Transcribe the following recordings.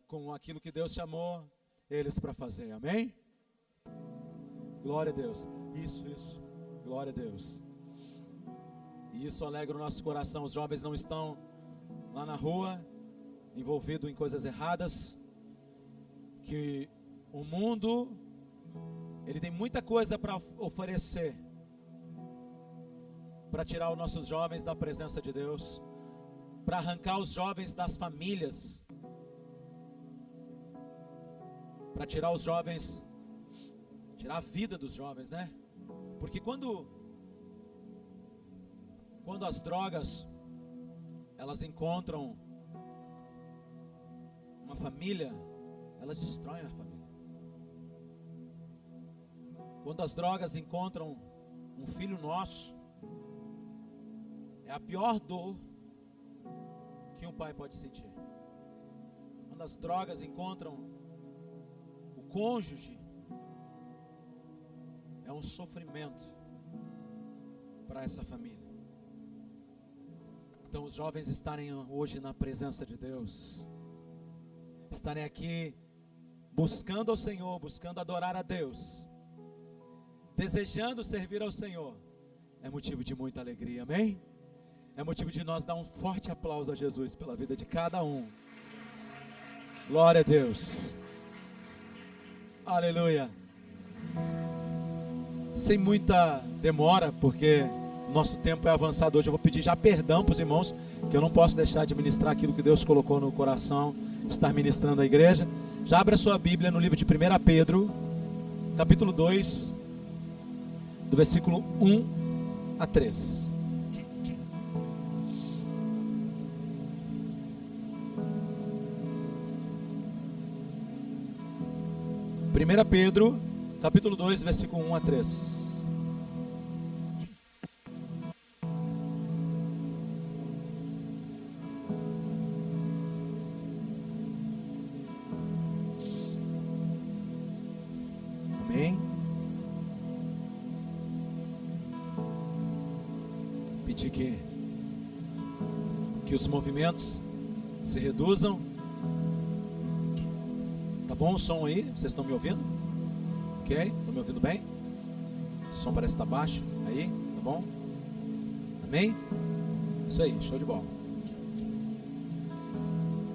com aquilo que Deus chamou eles para fazer, amém? Glória a Deus, isso, glória a Deus. E isso alegra o nosso coração. Os jovens não estão lá na rua, envolvidos em coisas erradas, que o mundo, ele tem muita coisa para oferecer, para tirar os nossos jovens da presença de Deus, para arrancar os jovens das famílias, para tirar os jovens, tirar a vida dos jovens, né? Porque quando as drogas, elas encontram uma família, elas destroem a família. Quando as drogas encontram um filho nosso, é a pior dor que um pai pode sentir. Quando as drogas encontram o cônjuge, é um sofrimento para essa família. Então os jovens estarem hoje na presença de Deus, estarem aqui buscando ao Senhor, buscando adorar a Deus, desejando servir ao Senhor, é motivo de muita alegria, amém? É motivo de nós dar um forte aplauso a Jesus pela vida de cada um. Glória a Deus. Aleluia. Sem muita demora, porque nosso tempo é avançado hoje, eu vou pedir já perdão para os irmãos, que eu não posso deixar de ministrar aquilo que Deus colocou no coração, estar ministrando a igreja. Já abra sua Bíblia no livro de 1 Pedro, capítulo 2, do versículo 1 a 3. 1 Pedro, capítulo 2, versículo 1 a 3. Amém? Pedir que os movimentos se reduzam. Tá bom o som aí? Vocês estão me ouvindo? Ok? Estão me ouvindo bem? O som parece estar baixo. Aí, tá bom? Amém? Isso aí, show de bola.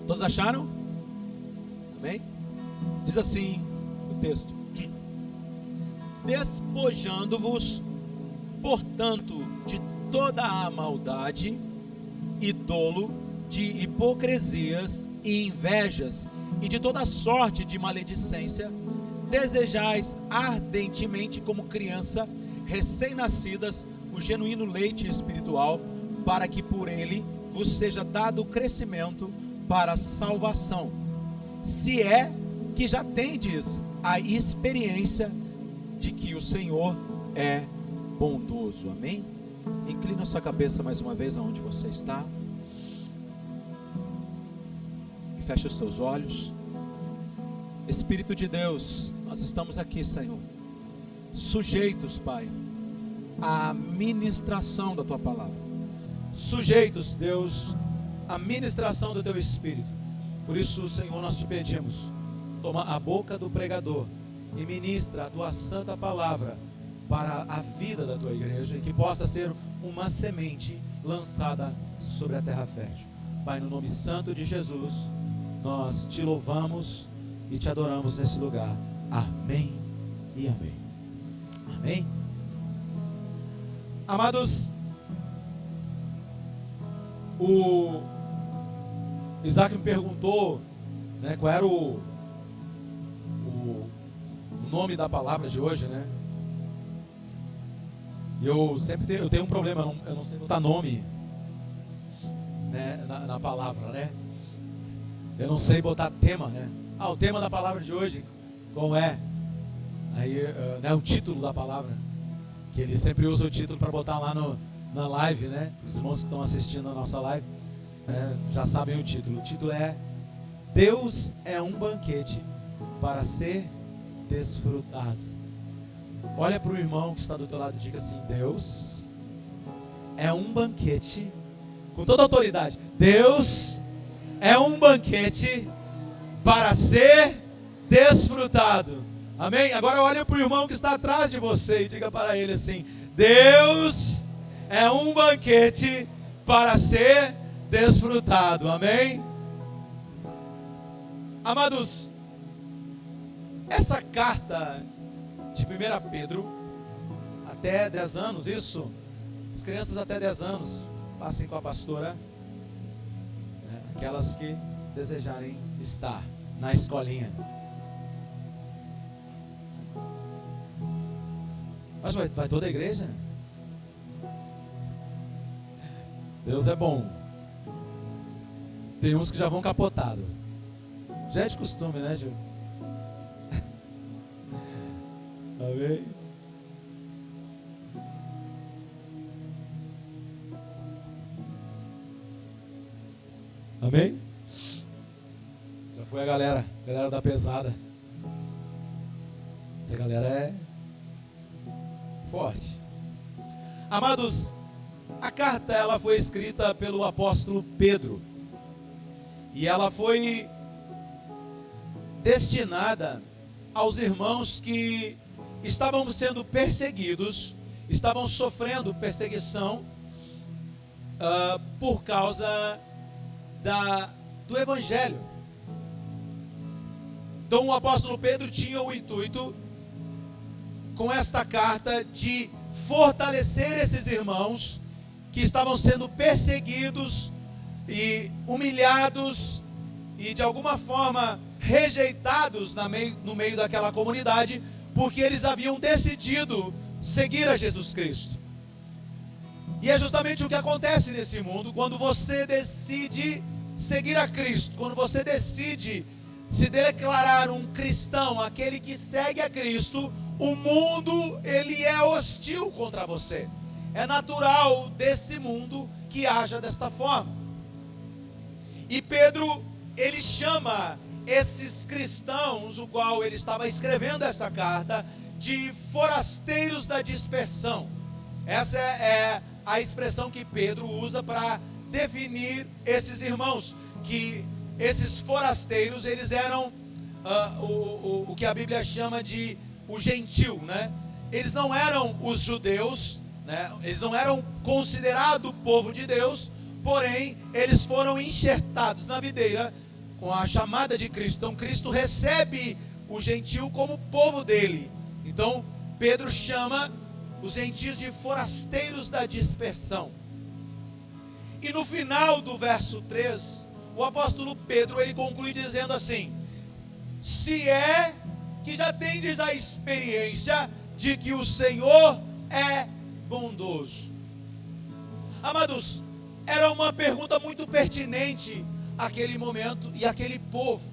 Todos acharam? Amém? Diz assim o texto: despojando-vos, portanto, de toda a maldade e dolo, de hipocrisias e invejas, e de toda sorte de maledicência, desejais ardentemente, como criança recém-nascidas, o genuíno leite espiritual, para que por ele vos seja dado o crescimento para a salvação, se é que já tendes a experiência de que o Senhor é bondoso. Amém? Inclina sua cabeça mais uma vez aonde você está. Feche os seus olhos. Espírito de Deus, nós estamos aqui, Senhor, sujeitos, Pai, à ministração da Tua palavra, sujeitos, Deus, à ministração do Teu Espírito. Por isso, Senhor, nós te pedimos, toma a boca do pregador e ministra a Tua santa palavra para a vida da Tua igreja, e que possa ser uma semente lançada sobre a terra fértil. Pai, no nome santo de Jesus, nós te louvamos e te adoramos nesse lugar. Amém e amém. Amém. Amados, o Isaac me perguntou, né, qual era o nome da palavra de hoje, né? Eu tenho um problema, eu não sei botar nome, né, na palavra, né? Eu não sei botar tema, né? O tema da palavra de hoje, qual é? Aí, né, o título da palavra, que ele sempre usa o título para botar lá na live, né? Os irmãos que estão assistindo a nossa live, né, já sabem o título. O título é: Deus é um banquete para ser desfrutado. Olha para o irmão que está do teu lado e diga assim: Deus é um banquete, com toda a autoridade, Deus é um banquete para ser desfrutado. Amém? Agora olha para o irmão que está atrás de você e diga para ele assim: Deus é um banquete para ser desfrutado. Amém? Amados, essa carta de 1 Pedro, até 10 anos, isso, as crianças até 10 anos, passem com a pastora, aquelas que desejarem estar na escolinha. Mas vai toda a igreja? Deus é bom. Tem uns que já vão capotado. Já é de costume, né, Gil? Amém? Amém? Já foi a galera da pesada. Essa galera é forte. Amados, a carta ela foi escrita pelo apóstolo Pedro. E ela foi destinada aos irmãos que estavam sendo perseguidos, estavam sofrendo perseguição por causa do Evangelho. Então o apóstolo Pedro tinha o intuito, com esta carta, de fortalecer esses irmãos que estavam sendo perseguidos e humilhados e de alguma forma rejeitados no meio daquela comunidade, porque eles haviam decidido seguir a Jesus Cristo. E é justamente o que acontece nesse mundo, quando você decide seguir a Cristo, quando você decide se declarar um cristão, aquele que segue a Cristo, o mundo, ele é hostil contra você. É natural desse mundo que haja desta forma. E Pedro, ele chama esses cristãos, o qual ele estava escrevendo essa carta, de forasteiros da dispersão. Essa é a expressão que Pedro usa para definir esses irmãos, que esses forasteiros, eles eram o que a Bíblia chama de o gentil, né? Eles não eram os judeus, né? Eles não eram considerados povo de Deus, porém, eles foram enxertados na videira com a chamada de Cristo. Então, Cristo recebe o gentil como povo dele. Então, Pedro chama os gentios de forasteiros da dispersão. E no final do verso 3, o apóstolo Pedro, ele conclui dizendo assim: se é que já tendes a experiência de que o Senhor é bondoso. Amados, era uma pergunta muito pertinente àquele momento e àquele povo,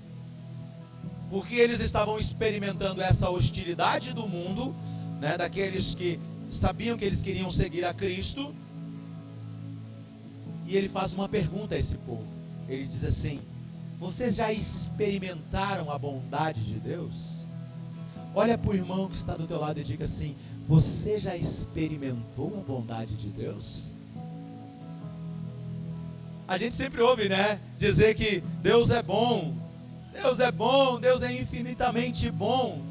porque eles estavam experimentando essa hostilidade do mundo, né, daqueles que sabiam que eles queriam seguir a Cristo. E ele faz uma pergunta a esse povo. Ele diz assim: vocês já experimentaram a bondade de Deus? Olha para o irmão que está do teu lado e diga assim: você já experimentou a bondade de Deus? A gente sempre ouve, né, dizer que Deus é bom, Deus é bom, Deus é infinitamente bom.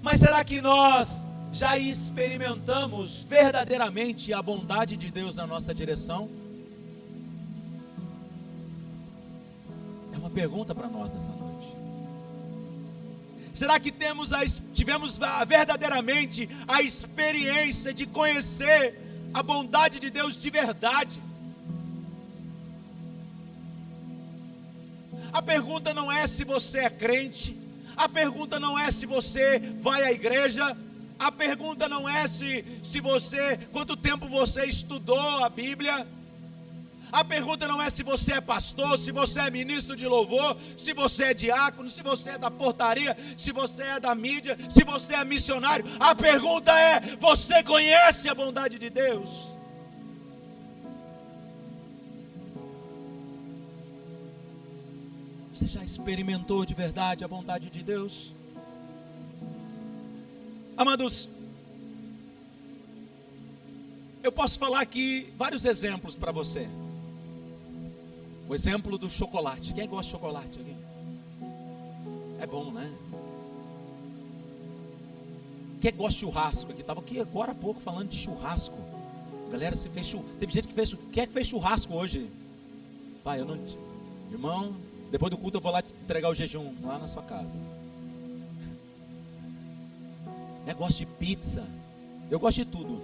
Mas será que nós já experimentamos verdadeiramente a bondade de Deus na nossa direção? É uma pergunta para nós nessa noite. Será que tivemos verdadeiramente a experiência de conhecer a bondade de Deus de verdade? A pergunta não é se você é crente, a pergunta não é se você vai à igreja, a pergunta não é quanto tempo você estudou a Bíblia, a pergunta não é se você é pastor, se você é ministro de louvor, se você é diácono, se você é da portaria, se você é da mídia, se você é missionário. A pergunta é: você conhece a bondade de Deus? Você já experimentou de verdade a bondade de Deus? Amados, eu posso falar aqui vários exemplos para você. O exemplo do chocolate. Quem gosta de chocolate aqui? É bom, né? Quem gosta de churrasco aqui? Estava aqui agora há pouco falando de churrasco. Galera, se fez churrasco. Teve gente que fez. Quem é que fez churrasco hoje? Pai, eu não. Irmão, depois do culto eu vou lá entregar o jejum lá na sua casa. Gosto de pizza. Eu gosto de tudo.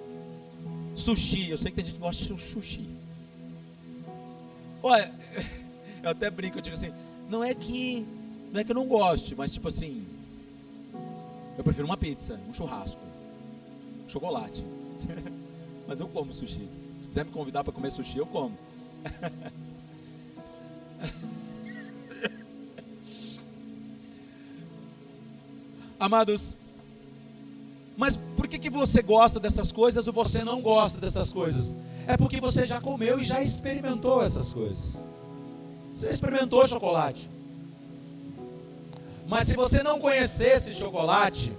Sushi, eu sei que tem gente que gosta de sushi. Olha, eu até brinco, eu digo assim, não é que eu não goste, mas tipo assim, eu prefiro uma pizza, um churrasco, chocolate. Mas eu como sushi. Se quiser me convidar para comer sushi, eu como. Amados, mas por que você gosta dessas coisas ou você não gosta dessas coisas? É porque você já comeu e já experimentou essas coisas. Você experimentou chocolate. Mas se você não conhecesse chocolate,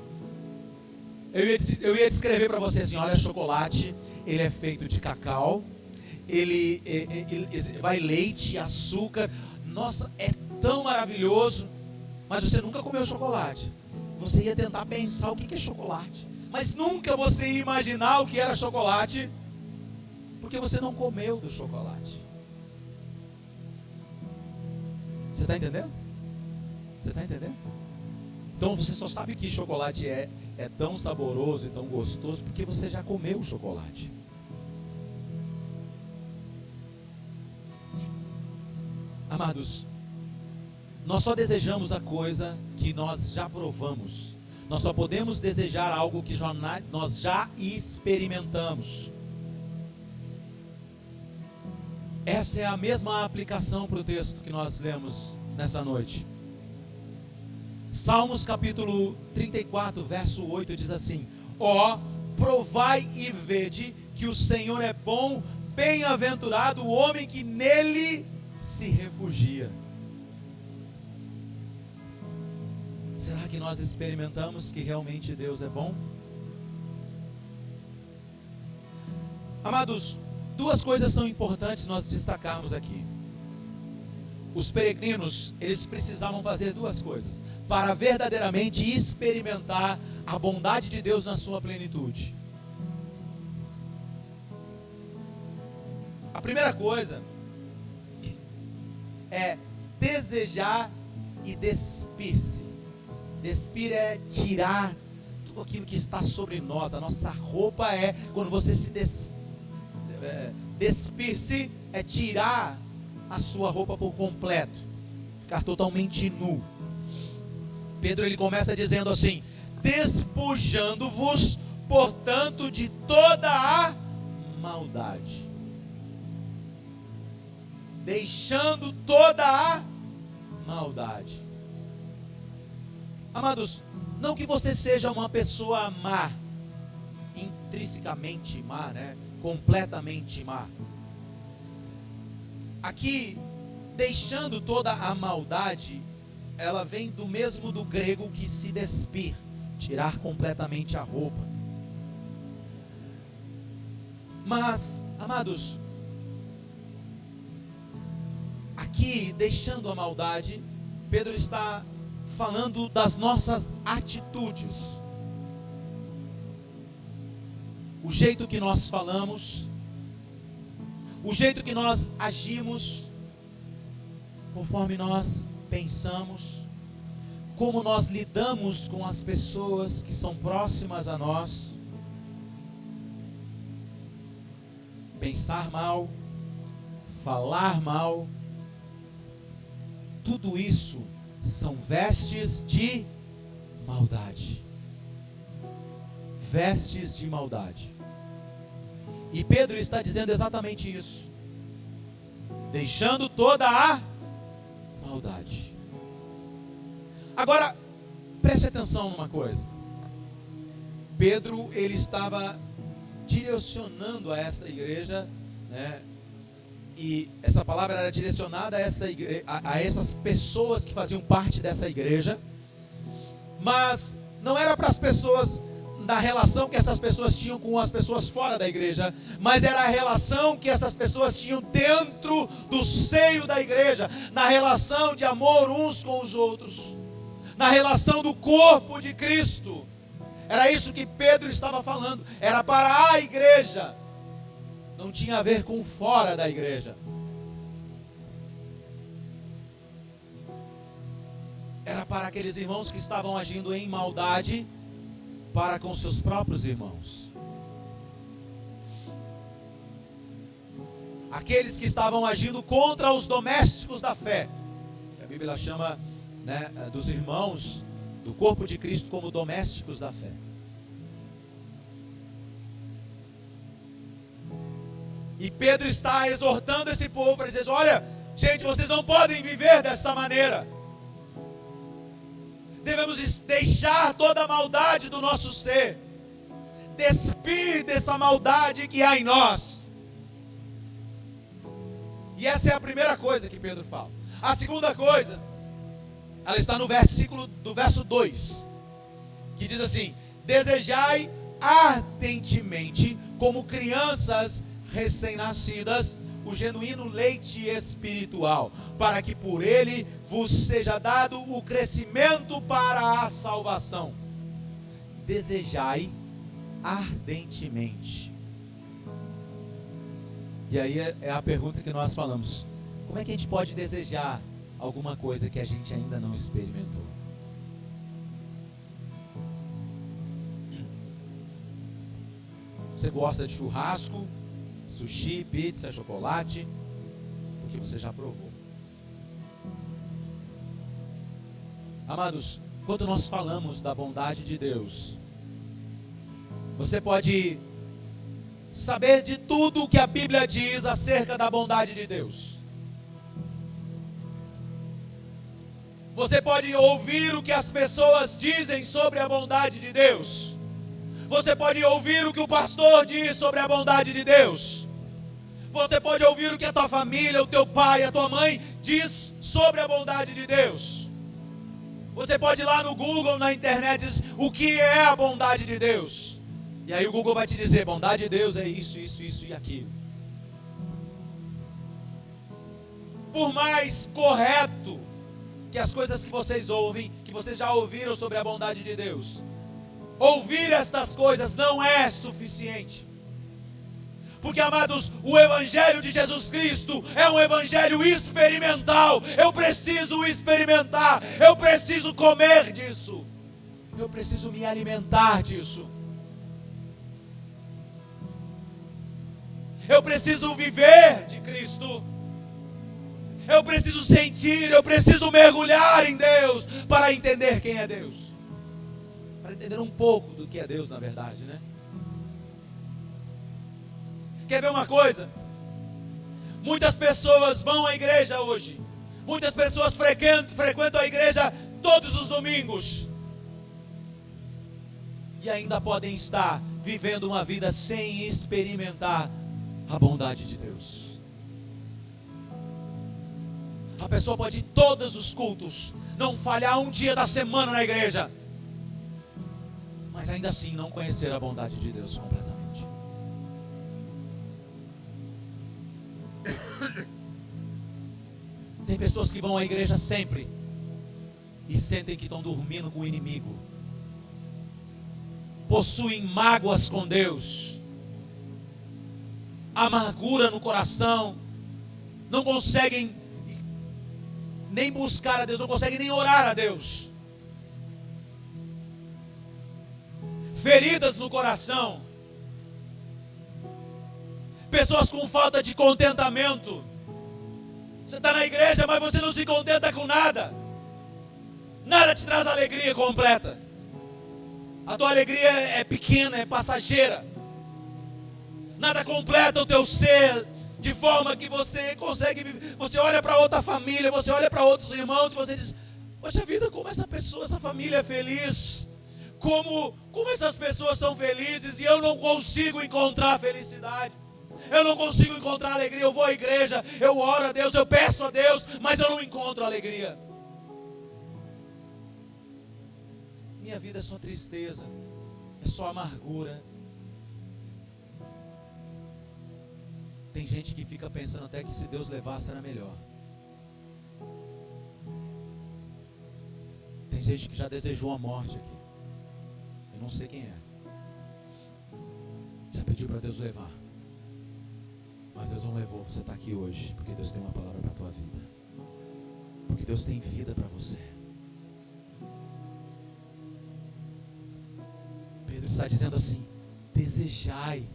eu ia descrever para você assim, olha, chocolate, ele é feito de cacau, ele vai leite, açúcar, nossa, é tão maravilhoso, mas você nunca comeu chocolate. Você ia tentar pensar o que é chocolate, mas nunca você ia imaginar o que era chocolate, porque você não comeu do chocolate. Você está entendendo? Você está entendendo? Então você só sabe que chocolate é tão saboroso e tão gostoso porque você já comeu chocolate. Amados, nós só desejamos a coisa que nós já provamos. Nós só podemos desejar algo que nós já experimentamos. Essa é a mesma aplicação para o texto que nós lemos nessa noite. Salmos capítulo 34, verso 8 diz assim: ó, provai e vede que o Senhor é bom, bem-aventurado o homem que nele se refugia. Será que nós experimentamos que realmente Deus é bom? Amados, duas coisas são importantes nós destacarmos aqui. Os peregrinos, eles precisavam fazer duas coisas para verdadeiramente experimentar a bondade de Deus na sua plenitude. A primeira coisa é desejar e despir-se. Despir é tirar tudo aquilo que está sobre nós. A nossa roupa é, quando você se despir-se, é tirar a sua roupa por completo, ficar totalmente nu. Pedro ele começa dizendo assim: despojando-vos, portanto, de toda a maldade, deixando toda a maldade. Amados, não que você seja uma pessoa má, intrinsecamente má, né? Completamente má. Aqui, deixando toda a maldade, ela vem do mesmo do grego que se despir, tirar completamente a roupa. Mas, amados, aqui, deixando a maldade, Pedro está falando das nossas atitudes, o jeito que nós falamos, o jeito que nós agimos, conforme nós pensamos, como nós lidamos com as pessoas que são próximas a nós. Pensar mal, falar mal, tudo isso são vestes de maldade. Vestes de maldade. E Pedro está dizendo exatamente isso. Deixando toda a maldade. Agora, preste atenção numa coisa. Pedro, ele estava direcionando a esta igreja, né? E essa palavra era direcionada a essas pessoas que faziam parte dessa igreja, mas não era para as pessoas, da relação que essas pessoas tinham com as pessoas fora da igreja, mas era a relação que essas pessoas tinham dentro do seio da igreja, na relação de amor uns com os outros, na relação do corpo de Cristo. Era isso que Pedro estava falando. Era para a igreja. Não tinha a ver com fora da igreja. Era para aqueles irmãos que estavam agindo em maldade para com seus próprios irmãos. Aqueles que estavam agindo contra os domésticos da fé. A Bíblia chama, dos irmãos do corpo de Cristo como domésticos da fé. E Pedro está exortando esse povo para dizer: olha, gente, vocês não podem viver dessa maneira. Devemos deixar toda a maldade do nosso ser, despir dessa maldade que há em nós. E essa é a primeira coisa que Pedro fala. A segunda coisa, ela está no versículo do verso 2, que diz assim: desejai ardentemente, como crianças recém-nascidas, o genuíno leite espiritual, para que por ele vos seja dado o crescimento para a salvação. Desejai ardentemente. E aí é a pergunta que nós falamos: como é que a gente pode desejar alguma coisa que a gente ainda não experimentou? Você gosta de churrasco, sushi, pizza, chocolate, porque você já provou. Amados, quando nós falamos da bondade de Deus, você pode saber de tudo o que a Bíblia diz acerca da bondade de Deus. Você pode ouvir o que as pessoas dizem sobre a bondade de Deus. Você pode ouvir o que o pastor diz sobre a bondade de Deus. Você pode ouvir o que a tua família, o teu pai, a tua mãe diz sobre a bondade de Deus. Você pode ir lá no Google, na internet, dizer o que é a bondade de Deus. E aí o Google vai te dizer: bondade de Deus é isso, isso, isso e aquilo. Por mais correto que as coisas que vocês ouvem, que vocês já ouviram sobre a bondade de Deus, ouvir estas coisas não é suficiente. Porque, amados, o Evangelho de Jesus Cristo é um Evangelho experimental. Eu preciso experimentar, eu preciso comer disso, eu preciso me alimentar disso. Eu preciso viver de Cristo. Eu preciso sentir, eu preciso mergulhar em Deus para entender quem é Deus. Para entender um pouco do que é Deus, na verdade, né? Quer ver uma coisa? Muitas pessoas vão à igreja hoje. Muitas pessoas frequentam a igreja todos os domingos. E ainda podem estar vivendo uma vida sem experimentar a bondade de Deus. A pessoa pode ir todos os cultos, não falhar um dia da semana na igreja, mas ainda assim não conhecer a bondade de Deus completamente. Tem pessoas que vão à igreja sempre e sentem que estão dormindo com o inimigo, possuem mágoas com Deus, amargura no coração, não conseguem nem buscar a Deus, não conseguem nem orar a Deus, feridas no coração, pessoas com falta de contentamento. Você está na igreja, mas você não se contenta com nada. Nada te traz alegria completa. A tua alegria é pequena, é passageira. Nada completa o teu ser, de forma que você consegue, você olha para outra família, você olha para outros irmãos e você diz: poxa vida, como essa pessoa, essa família é feliz. Como essas pessoas são felizes e eu não consigo encontrar felicidade. Eu não consigo encontrar alegria. Eu vou à igreja, eu oro a Deus, eu peço a Deus, mas eu não encontro alegria. Minha vida é só tristeza, é só amargura. Tem gente que fica pensando até que se Deus levasse era melhor. Tem gente que já desejou a morte aqui. Eu não sei quem é. Já pediu para Deus levar. Mas Deus não levou. Você está aqui hoje porque Deus tem uma palavra para a tua vida. Porque Deus tem vida para você. Pedro está dizendo assim: desejai.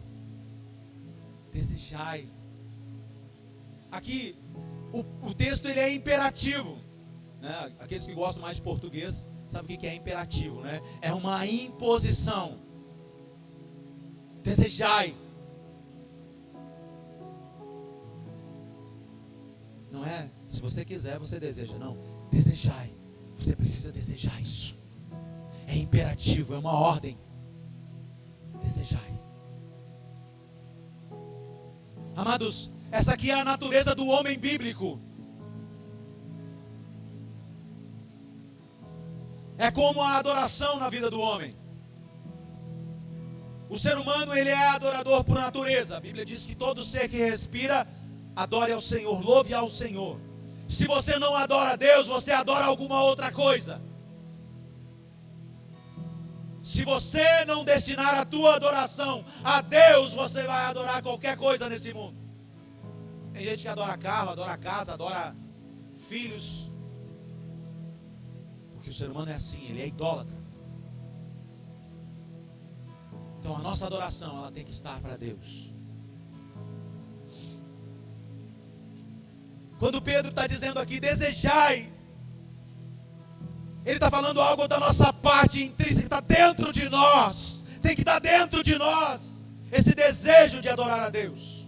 Desejai. Aqui o texto ele é imperativo, né? Aqueles que gostam mais de português sabem o que é imperativo, né? É uma imposição. Desejai. Não é se você quiser você deseja, não. Desejai. Você precisa desejar isso. É imperativo, é uma ordem. Desejai. Amados, essa aqui é a natureza do homem bíblico. É como a adoração na vida do homem. O ser humano, ele é adorador por natureza. A Bíblia diz que todo ser que respira, adore ao Senhor, louve ao Senhor. Se você não adora a Deus, você adora alguma outra coisa. Se você não destinar a tua adoração a Deus, você vai adorar qualquer coisa nesse mundo. Tem gente que adora carro, adora casa, adora filhos. Porque o ser humano é assim, ele é idólatra. Então a nossa adoração, ela tem que estar para Deus. Quando Pedro está dizendo aqui, desejai, ele está falando algo da nossa parte intrínseca, que está dentro de nós. Tem que estar dentro de nós esse desejo de adorar a Deus,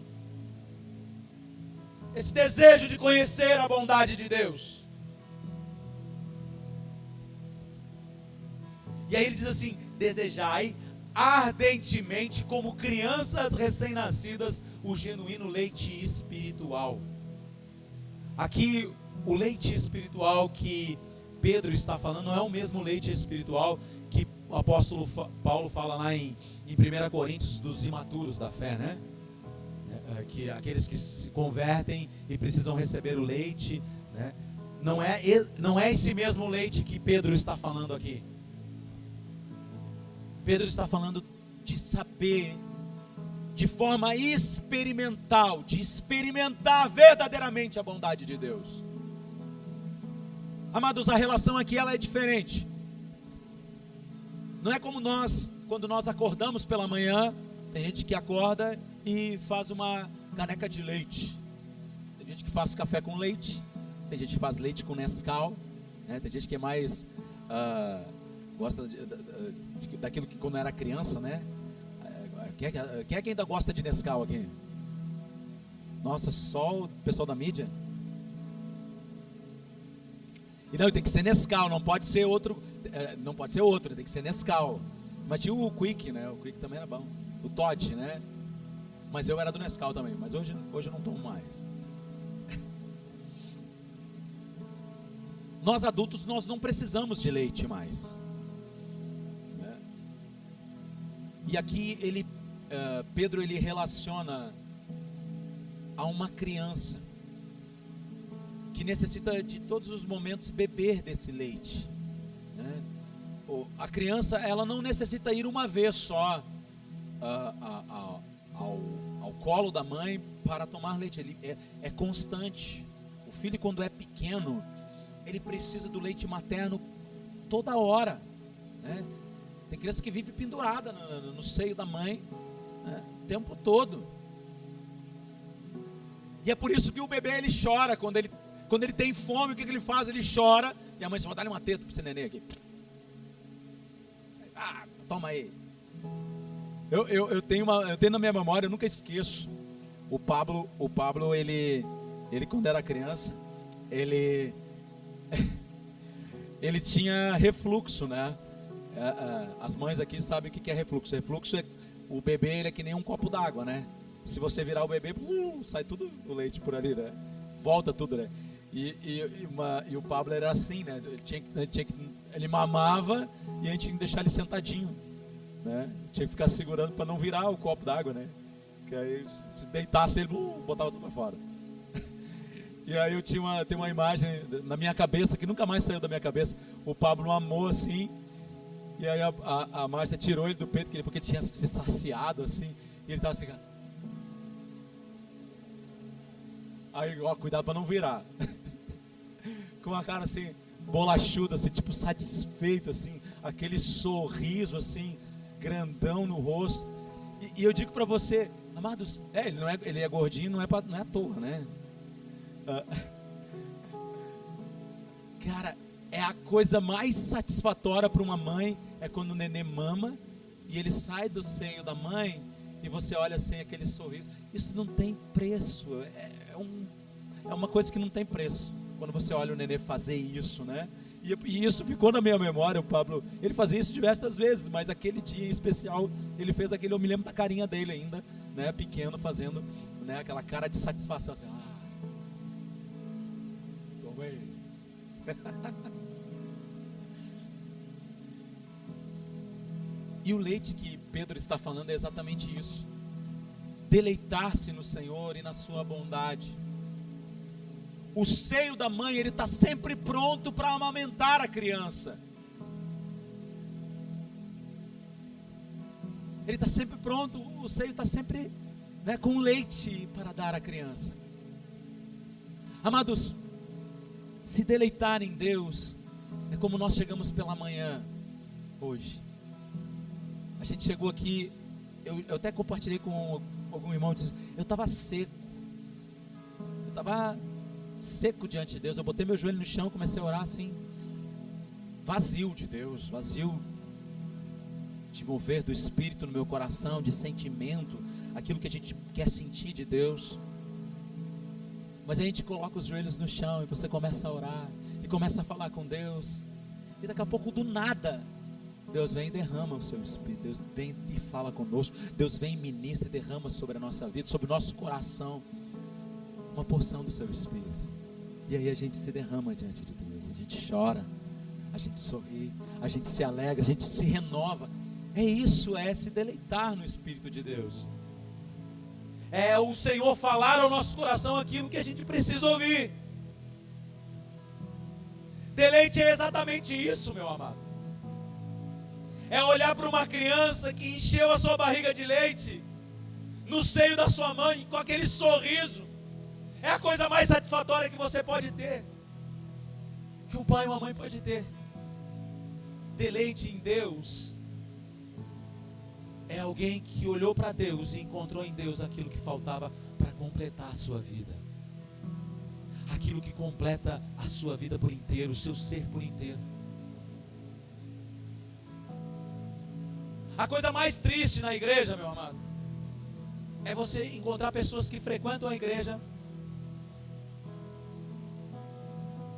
esse desejo de conhecer a bondade de Deus. E aí ele diz assim: desejai ardentemente, como crianças recém-nascidas, o genuíno leite espiritual. Aqui o leite espiritual que Pedro está falando não é o mesmo leite espiritual que o apóstolo Paulo fala lá em 1 Coríntios, dos imaturos da fé, né? Que aqueles que se convertem e precisam receber o leite, né? Não é esse mesmo leite que Pedro está falando aqui. Pedro está falando de saber, de forma experimental, de experimentar verdadeiramente a bondade de Deus. Amados, a relação aqui ela é diferente. Não é como nós, quando nós acordamos pela manhã, tem gente que acorda e faz uma caneca de leite. Tem gente que faz café com leite, tem gente que faz leite com Nescau, né? Tem gente que é mais gosta daquilo que quando era criança, né? Quem é que ainda gosta de Nescau aqui? Nossa, só o pessoal da mídia? E não, tem que ser Nescau, não pode ser outro, tem que ser Nescau. Mas tinha o Quick, né? O Quick também era bom. O Todd, né? Mas eu era do Nescau também, mas hoje eu não tomo mais. Nós adultos, nós não precisamos de leite mais. Né? E aqui Pedro ele relaciona a uma criança que necessita de todos os momentos beber desse leite, né? A criança ela não necessita ir uma vez só ao colo da mãe para tomar leite. Ele é constante. O filho, quando é pequeno, ele precisa do leite materno toda hora, né? Tem criança que vive pendurada no seio da mãe, né? O tempo todo. E é por isso que o bebê ele chora quando ele tem fome. O que ele faz? Ele chora. E a mãe só vai dar uma teta para esse neném aqui. Toma aí. Eu tenho na minha memória, eu nunca esqueço. O Pablo, ele quando era criança, ele tinha refluxo, né? As mães aqui sabem o que é refluxo. Refluxo é o bebê, ele é que nem um copo d'água, né? Se você virar o bebê, sai tudo o leite por ali, né? Volta tudo, né? E o Pablo era assim, né? Ele mamava e a gente tinha que deixar ele sentadinho, né? Tinha que ficar segurando para não virar o copo d'água, né? Que aí se deitasse ele, botava tudo para fora. E aí tem uma imagem na minha cabeça, que nunca mais saiu da minha cabeça. O Pablo amou assim, e aí a Márcia tirou ele do peito, porque ele tinha se saciado assim, e ele estava assim. Aí, ó, cuidado para não virar. Com a cara assim, bolachuda, assim, tipo satisfeito, assim, aquele sorriso assim, grandão no rosto. E eu digo para você, amados, ele é gordinho, não é à toa, né? Cara, é a coisa mais satisfatória para uma mãe, é quando o nenê mama e ele sai do seio da mãe e você olha assim, aquele sorriso. Isso não tem preço, é uma coisa que não tem preço, quando você olha o nenê fazer isso, né? E isso ficou na minha memória. O Pablo, ele fazia isso diversas vezes, mas aquele dia em especial, ele fez aquele, eu me lembro da carinha dele ainda, né, pequeno, fazendo, né, aquela cara de satisfação, assim, tomei. E o leite que Pedro está falando é exatamente isso: deleitar-se no Senhor e na sua bondade. O seio da mãe, ele está sempre pronto para amamentar a criança. Ele está sempre pronto, o seio está sempre, né, com leite para dar à criança. Amados, se deleitar em Deus é como nós chegamos pela manhã hoje. A gente chegou aqui, eu até compartilhei com algum irmão, eu estava seco. Eu estava seco diante de Deus. Eu botei meu joelho no chão, comecei a orar assim, vazio de Deus, vazio de mover do Espírito no meu coração, de sentimento, aquilo que a gente quer sentir de Deus. Mas a gente coloca os joelhos no chão e você começa a orar e começa a falar com Deus, e daqui a pouco, do nada, Deus vem e derrama o seu Espírito. Deus vem e fala conosco. Deus vem e ministra e derrama sobre a nossa vida, sobre o nosso coração, uma porção do seu Espírito. E aí a gente se derrama diante de Deus. A gente chora, a gente sorri, a gente se alegra, a gente se renova. Isso é se deleitar no Espírito de Deus. É o Senhor falar ao nosso coração aquilo que a gente precisa ouvir. Deleite é exatamente isso, meu amado. É olhar para uma criança que encheu a sua barriga de leite no seio da sua mãe, com aquele sorriso. É a coisa mais satisfatória que você pode ter, que um pai e uma mãe pode ter. Deleite em Deus é alguém que olhou para Deus e encontrou em Deus aquilo que faltava para completar a sua vida, aquilo que completa a sua vida por inteiro, o seu ser por inteiro. A coisa mais triste na igreja, meu amado, é você encontrar pessoas que frequentam a igreja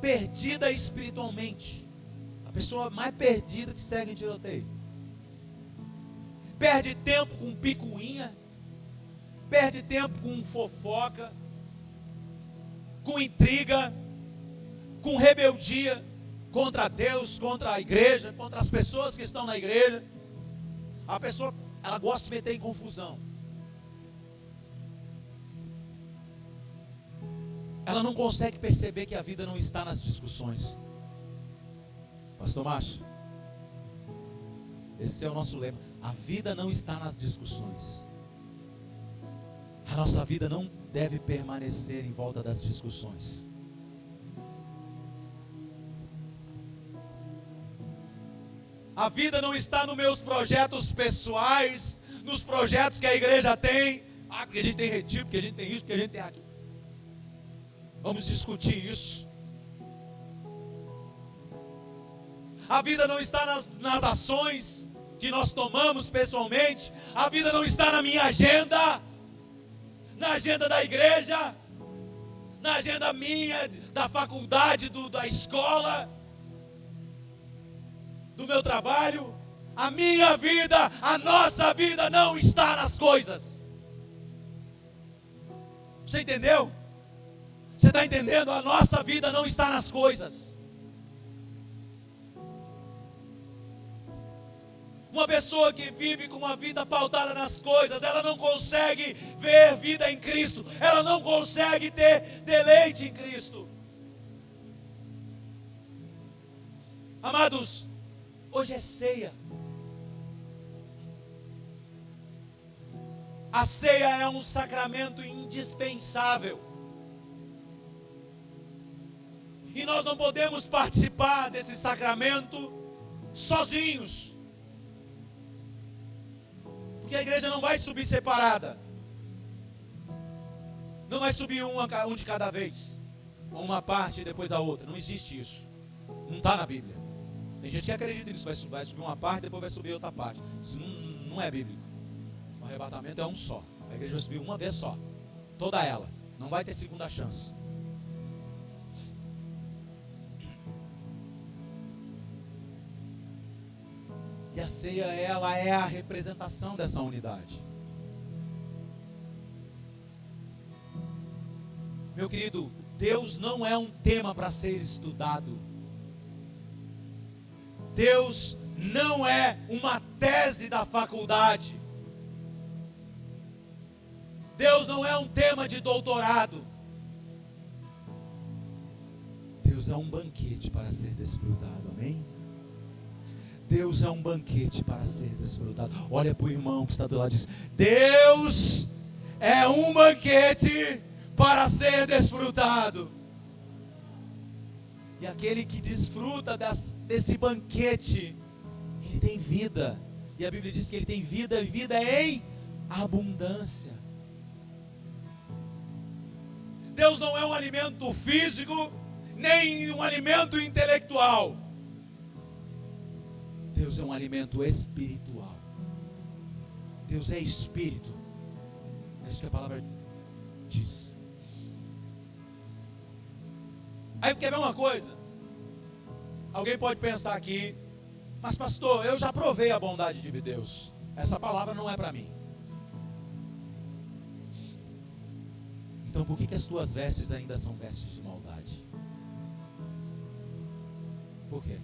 perdida espiritualmente. A pessoa mais perdida que segue em tiroteio. Perde tempo com picuinha, perde tempo com fofoca, com intriga, com rebeldia contra Deus, contra a igreja, contra as pessoas que estão na igreja. A pessoa, ela gosta de se meter em confusão. Ela não consegue perceber que a vida não está nas discussões. Pastor Márcio, esse é o nosso lema. A vida não está nas discussões. A nossa vida não deve permanecer em volta das discussões. A vida não está nos meus projetos pessoais, nos projetos que a igreja tem. Porque a gente tem retiro, porque a gente tem isso, porque a gente tem aquilo. Vamos discutir isso. A vida não está nas ações que nós tomamos pessoalmente. A vida não está na minha agenda, na agenda da igreja, na agenda minha, da faculdade, da escola, do meu trabalho. A minha vida, a nossa vida não está nas coisas. Você entendeu? Você está entendendo? A nossa vida não está nas coisas. Uma pessoa que vive com uma vida pautada nas coisas, ela não consegue ver vida em Cristo, ela não consegue ter deleite em Cristo. Amados, hoje é ceia. A ceia é um sacramento indispensável. E nós não podemos participar desse sacramento sozinhos. Porque a igreja não vai subir separada. Não vai subir um de cada vez. Uma parte e depois a outra. Não existe isso. Não está na Bíblia. Tem gente que acredita nisso. Vai subir uma parte e depois vai subir outra parte. Isso não é bíblico. O arrebatamento é um só. A igreja vai subir uma vez só. Toda ela. Não vai ter segunda chance. E a ceia, ela é a representação dessa unidade. Meu querido, Deus não é um tema para ser estudado. Deus não é uma tese da faculdade. Deus não é um tema de doutorado. Deus é um banquete para ser desfrutado, amém? Deus é um banquete para ser desfrutado. Olha para o irmão que está do lado e diz: Deus é um banquete para ser desfrutado. E aquele que desfruta desse banquete, ele tem vida. E a Bíblia diz que ele tem vida, e vida em abundância. Deus não é um alimento físico, nem um alimento intelectual. Deus é um alimento espiritual. Deus é espírito. É isso que a palavra diz. Aí quer ver uma coisa? Alguém pode pensar aqui: mas pastor, eu já provei a bondade de Deus. Essa palavra não é para mim. Então por que as tuas vestes ainda são vestes de maldade? Por quê?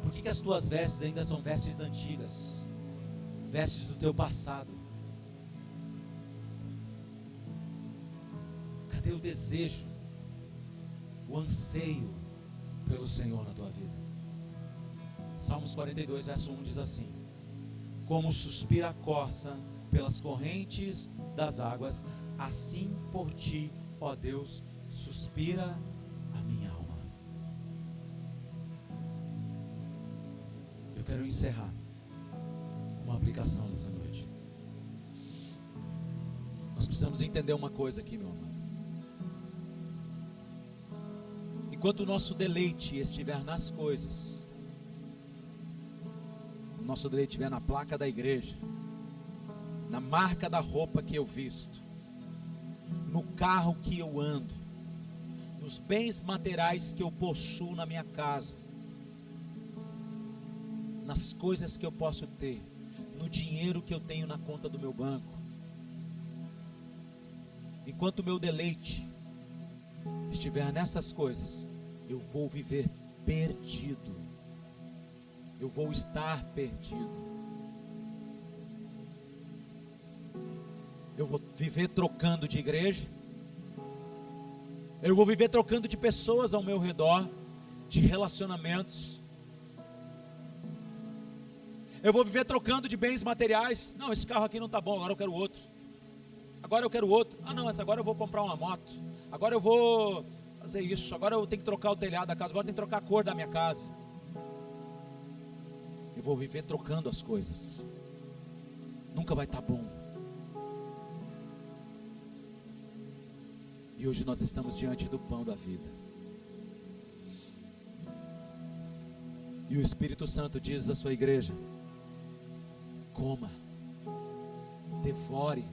Por que as tuas vestes ainda são vestes antigas? Vestes do teu passado? Cadê o desejo, o anseio pelo Senhor na tua vida? Salmos 42, verso 1 diz assim: como suspira a corça pelas correntes das águas, assim por ti, ó Deus, suspira a minha alma. Eu quero encerrar uma aplicação nessa noite. Nós precisamos entender uma coisa aqui, meu amado. Enquanto o nosso deleite estiver nas coisas, o nosso deleite estiver na placa da igreja, na marca da roupa que eu visto, no carro que eu ando, nos bens materiais que eu possuo na minha casa, nas coisas que eu posso ter, no dinheiro que eu tenho na conta do meu banco, enquanto o meu deleite estiver nessas coisas, eu vou viver perdido. Eu vou estar perdido. Eu vou viver trocando de igreja. Eu vou viver trocando de pessoas ao meu redor, de relacionamentos. Eu vou viver trocando de bens materiais. Não, esse carro aqui não está bom, agora eu quero outro. Agora eu quero outro. Ah não, agora eu vou comprar uma moto. Agora eu vou fazer isso. Agora eu tenho que trocar o telhado da casa. Agora eu tenho que trocar a cor da minha casa. Eu vou viver trocando as coisas. Nunca vai estar bom. E hoje nós estamos diante do pão da vida. E o Espírito Santo diz à sua igreja: coma, devore,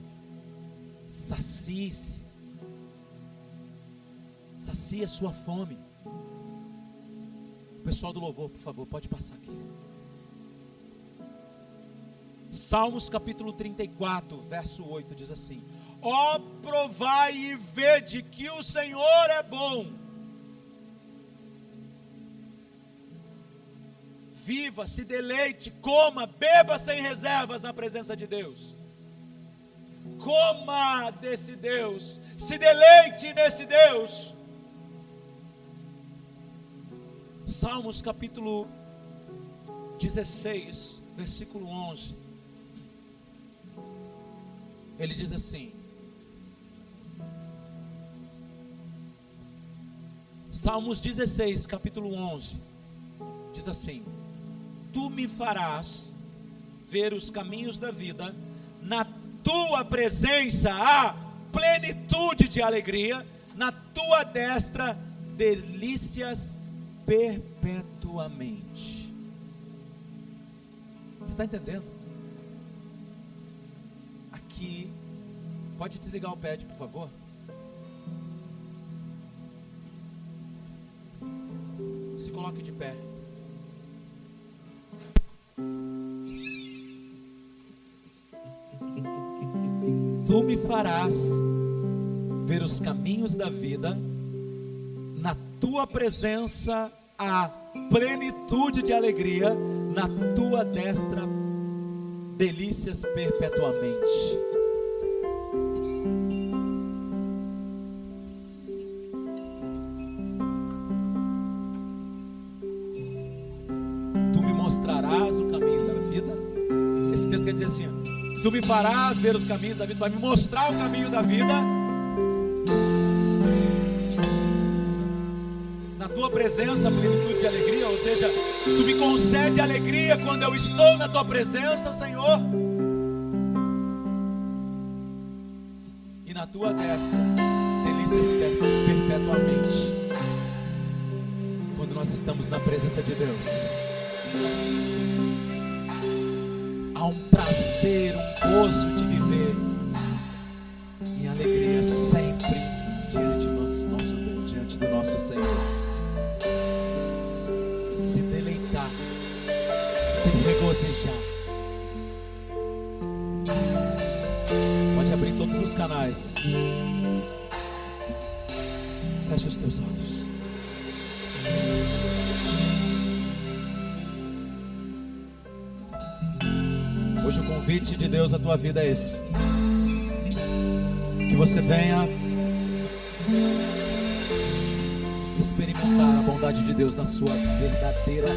sacie-se, sacie a sua fome. O pessoal do louvor, por favor, pode passar aqui. Salmos capítulo 34, verso 8 diz assim: ó, provai e vede que o Senhor é bom. viva, se deleite, coma, beba sem reservas na presença de Deus. Coma desse Deus, se deleite nesse Deus. Salmos capítulo 16, versículo 11. Ele diz assim: Salmos 16, capítulo 11, diz assim: Tu me farás ver os caminhos da vida, na tua presença há plenitude de alegria, na tua destra delícias perpetuamente. Você está entendendo? Aqui, pode desligar o pad, por favor? Se coloque de pé. Tu me farás ver os caminhos da vida, na tua presença há plenitude de alegria, na tua destra delícias perpetuamente. Tu me mostrarás o caminho da vida. Esse texto quer dizer assim: tu me farás ver os caminhos da vida, tu vai me mostrar o caminho da vida. Na tua presença, plenitude de alegria, ou seja, tu me concede alegria quando eu estou na tua presença, Senhor. E na tua destra, delícias perpetuamente. Quando nós estamos na presença de Deus, há um prazer, um gozo de viver em alegria sempre diante do nosso Deus, diante do nosso Senhor. Se deleitar, se regozijar. Pode abrir todos os canais. Feche os teus olhos. Hoje o convite de Deus à tua vida é esse: que você venha experimentar a bondade de Deus na sua verdadeira